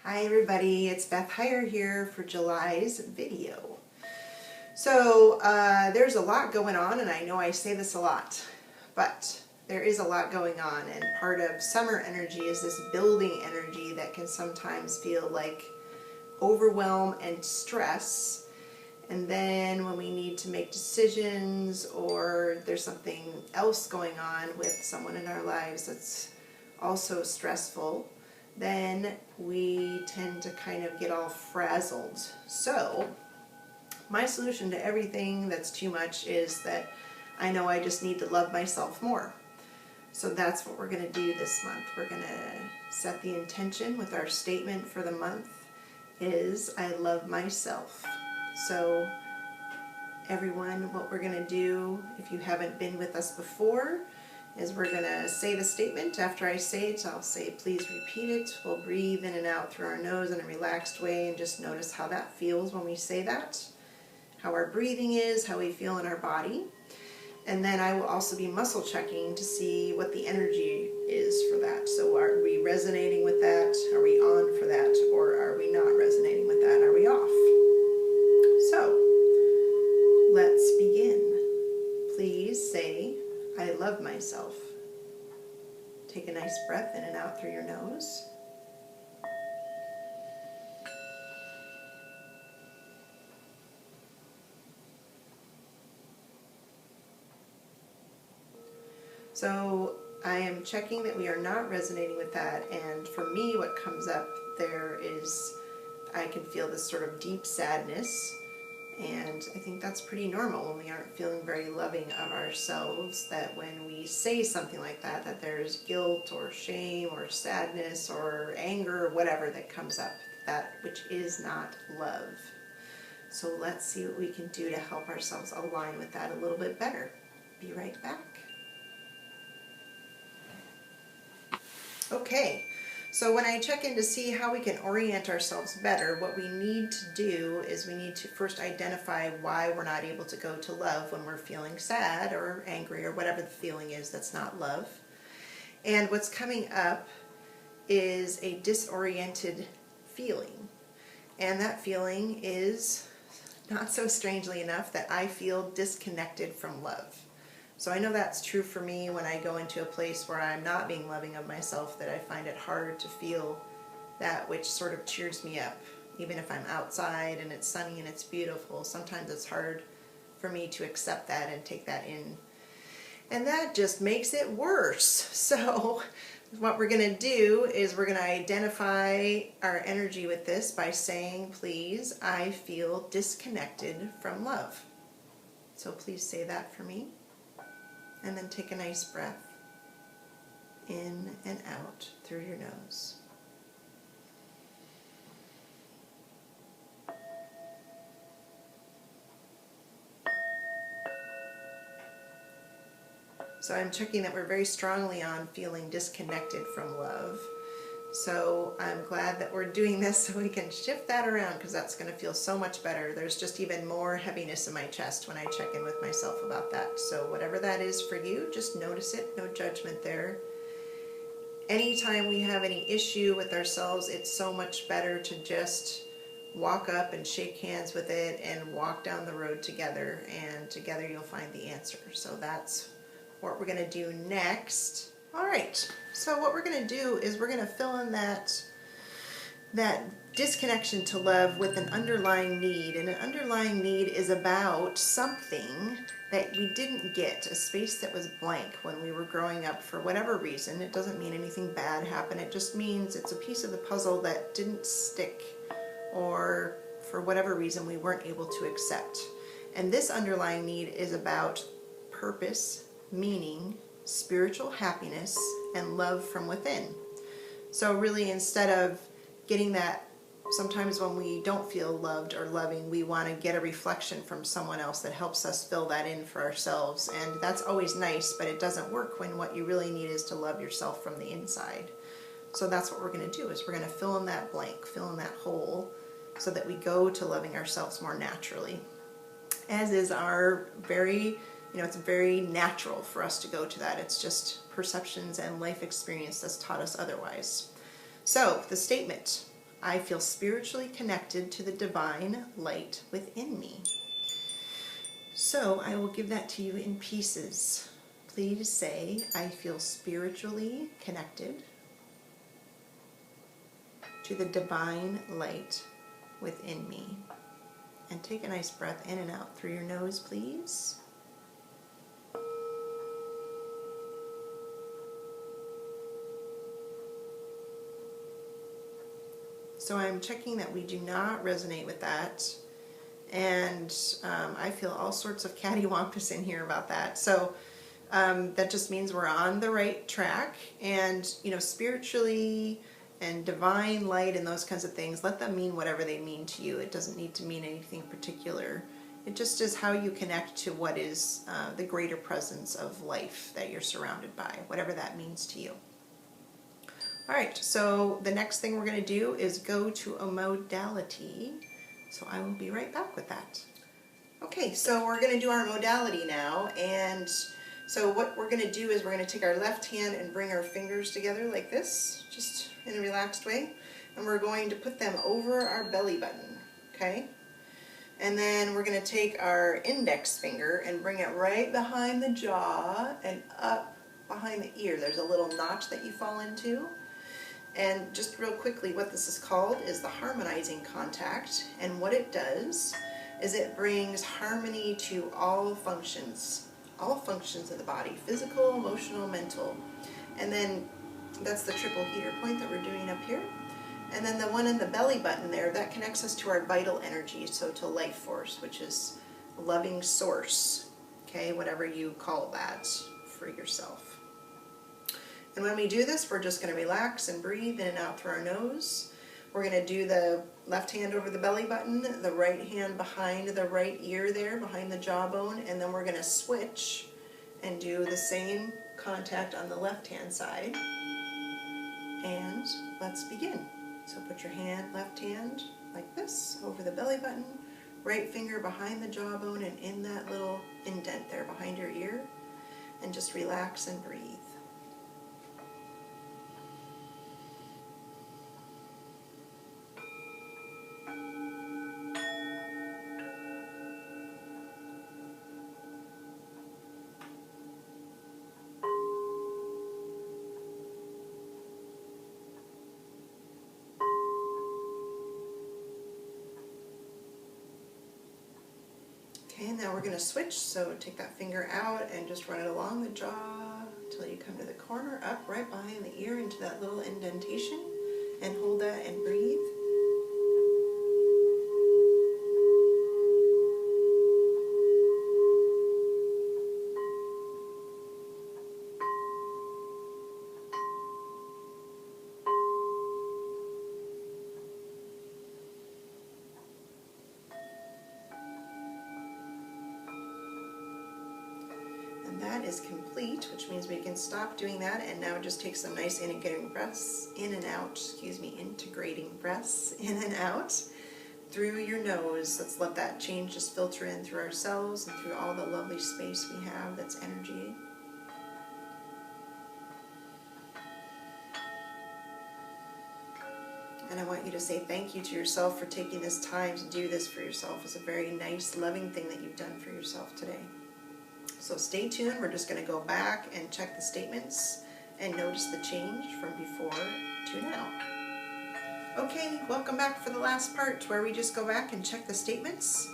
Hi everybody, it's Beth Heyer here for July's video. So there's a lot going on, and I know I say this a lot, but there is a lot going on, and part of summer energy is this building energy that can sometimes feel like overwhelm and stress. And then when we need to make decisions or there's something else going on with someone in our lives that's also stressful, then we tend to kind of get all frazzled. So my solution to everything that's too much is that I know I just need to love myself more. So that's what we're going to do this month. We're going to set the intention with our statement for the month is I love myself. So everyone, what we're going to do, if you haven't been with us before, is we're going to say the statement. After I say it, I'll say please repeat it. We'll breathe in and out through our nose in a relaxed way and just notice how that feels when we say that, how our breathing is, how we feel in our body. And then I will also be muscle checking to see what the energy is for that. So are we resonating with that? Are we on for that? Or are we not resonating with that? Are we off? So let's begin. Please say, I love myself. Take a nice breath in and out through your nose. So I am checking that we are not resonating with that, and for me what comes up there is I can feel this sort of deep sadness, and I think that's pretty normal when we aren't feeling very loving of ourselves, that when we say something like that, that there's guilt or shame or sadness or anger or whatever that comes up, that which is not love. So let's see what we can do to help ourselves align with that a little bit better. Be right back. Okay, so when I check in to see how we can orient ourselves better, what we need to do is we need to first identify why we're not able to go to love when we're feeling sad or angry or whatever the feeling is that's not love. And what's coming up is a disoriented feeling. And that feeling is, not so strangely enough, that I feel disconnected from love. So I know that's true for me when I go into a place where I'm not being loving of myself, that I find it hard to feel that which sort of cheers me up. Even if I'm outside and it's sunny and it's beautiful, sometimes it's hard for me to accept that and take that in. And that just makes it worse. So what we're going to do is we're going to identify our energy with this by saying, please, I feel disconnected from love. So please say that for me. And then take a nice breath in and out through your nose. So I'm checking that we're very strongly on feeling disconnected from love. So I'm glad that we're doing this so we can shift that around, because that's going to feel so much better. There's just even more heaviness in my chest when I check in with myself about that. So whatever that is for you, just notice it, no judgment there. Anytime we have any issue with ourselves, it's so much better to just walk up and shake hands with it and walk down the road together, and together you'll find the answer. So that's what we're going to do next. All right, so what we're going to do is we're going to fill in that disconnection to love with an underlying need. And an underlying need is about something that we didn't get, a space that was blank when we were growing up for whatever reason. It doesn't mean anything bad happened. It just means it's a piece of the puzzle that didn't stick, or for whatever reason we weren't able to accept. And this underlying need is about purpose, meaning, spiritual happiness, and love from within. So really, instead of getting that, sometimes when we don't feel loved or loving, we want to get a reflection from someone else that helps us fill that in for ourselves. And that's always nice, but it doesn't work when what you really need is to love yourself from the inside. So that's what we're going to do, is we're going to fill in that blank, fill in that hole, so that we go to loving ourselves more naturally. As is our very, it's very natural for us to go to that. It's just perceptions and life experience that's taught us otherwise. So the statement, I feel spiritually connected to the divine light within me. So I will give that to you in pieces. Please say, I feel spiritually connected to the divine light within me. And take a nice breath in and out through your nose, please. So I'm checking that we do not resonate with that. And I feel all sorts of cattywampus in here about that. So that just means we're on the right track. And, spiritually and divine light and those kinds of things, let them mean whatever they mean to you. It doesn't need to mean anything particular. It just is how you connect to what is the greater presence of life that you're surrounded by, whatever that means to you. All right, so the next thing we're going to do is go to a modality. So I will be right back with that. Okay, so we're going to do our modality now. And so what we're going to do is we're going to take our left hand and bring our fingers together like this, just in a relaxed way. And we're going to put them over our belly button, okay? And then we're going to take our index finger and bring it right behind the jaw and up behind the ear. There's a little notch that you fall into. And just real quickly, what this is called is the harmonizing contact. And what it does is it brings harmony to all functions of the body, physical, emotional, mental. And then that's the triple heater point that we're doing up here. And then the one in the belly button there, that connects us to our vital energy, so to life force, which is loving source, okay, whatever you call that for yourself. And when we do this, we're just going to relax and breathe in and out through our nose. We're going to do the left hand over the belly button, the right hand behind the right ear there, behind the jawbone, and then we're going to switch and do the same contact on the left hand side. And let's begin. So put your left hand like this over the belly button, right finger behind the jawbone and in that little indent there behind your ear, and just relax and breathe. Okay, now we're going to switch, so take that finger out and just run it along the jaw until you come to the corner, up right behind the ear into that little indentation, and hold that and breathe. That is complete, which means we can stop doing that and now just take some nice integrating breaths in and out, integrating breaths in and out through your nose. Let's let that change just filter in through ourselves and through all the lovely space we have that's energy. And I want you to say thank you to yourself for taking this time to do this for yourself. It's a very nice, loving thing that you've done for yourself today. So stay tuned. We're just going to go back and check the statements and notice the change from before to now. Okay, welcome back for the last part where we just go back and check the statements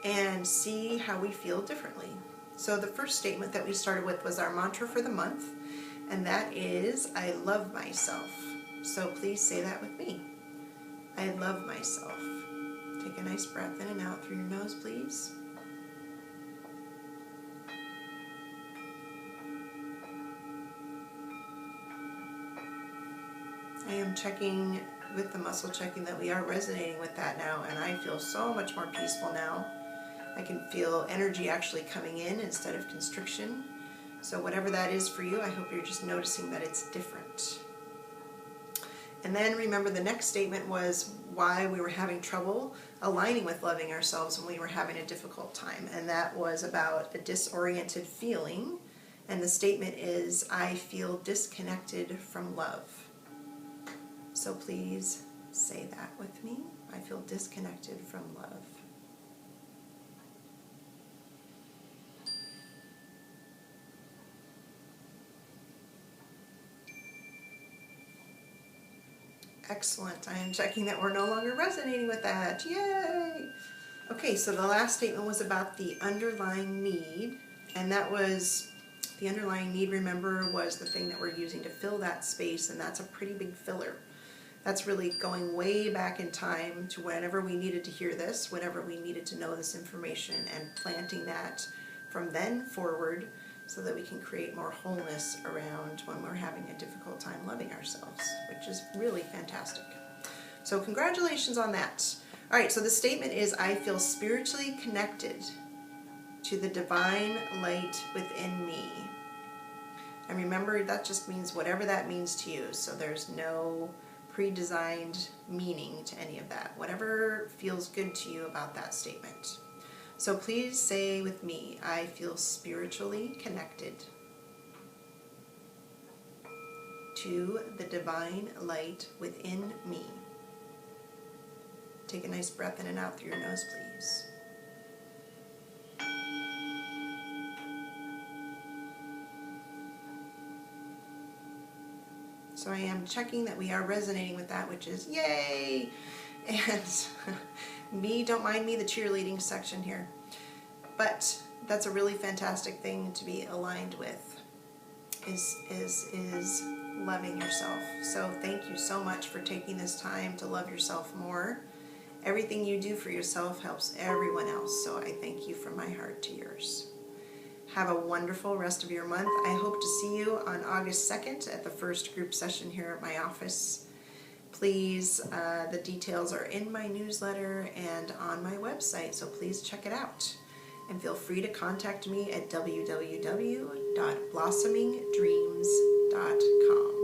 and see how we feel differently. So the first statement that we started with was our mantra for the month, and that is, I love myself. So please say that with me. I love myself. Take a nice breath in and out through your nose, please. I am checking with the muscle checking that we are resonating with that now, and I feel so much more peaceful now. I can feel energy actually coming in instead of constriction. So whatever that is for you, I hope you're just noticing that it's different. And then remember, the next statement was why we were having trouble aligning with loving ourselves when we were having a difficult time, and that was about a disoriented feeling. And the statement is, I feel disconnected from love. So please Say that with me. I feel disconnected from love. Excellent. I am checking that we're no longer resonating with that. Yay! Okay, so the last statement was about the underlying need, and that was the underlying need, remember, was the thing that we're using to fill that space, and that's a pretty big filler. That's really going way back in time to whenever we needed to hear this, whenever we needed to know this information, and planting that from then forward so that we can create more wholeness around when we're having a difficult time loving ourselves, which is really fantastic. So congratulations on that. All right, so the statement is, I feel spiritually connected to the divine light within me. And remember, that just means whatever that means to you. So there's no pre-designed meaning to any of that. Whatever feels good to you about that statement. So please say with me, I feel spiritually connected to the divine light within me. Take a nice breath in and out through your nose, please. So I am checking that we are resonating with that, which is yay! And don't mind me, the cheerleading section here. But that's a really fantastic thing to be aligned with, is loving yourself. So thank you so much for taking this time to love yourself more. Everything you do for yourself helps everyone else, so I thank you from my heart to yours. Have a wonderful rest of your month. I hope to see you on August 2nd at the first group session here at my office. Please, the details are in my newsletter and on my website, so please check it out. And feel free to contact me at www.blossomingdreams.com.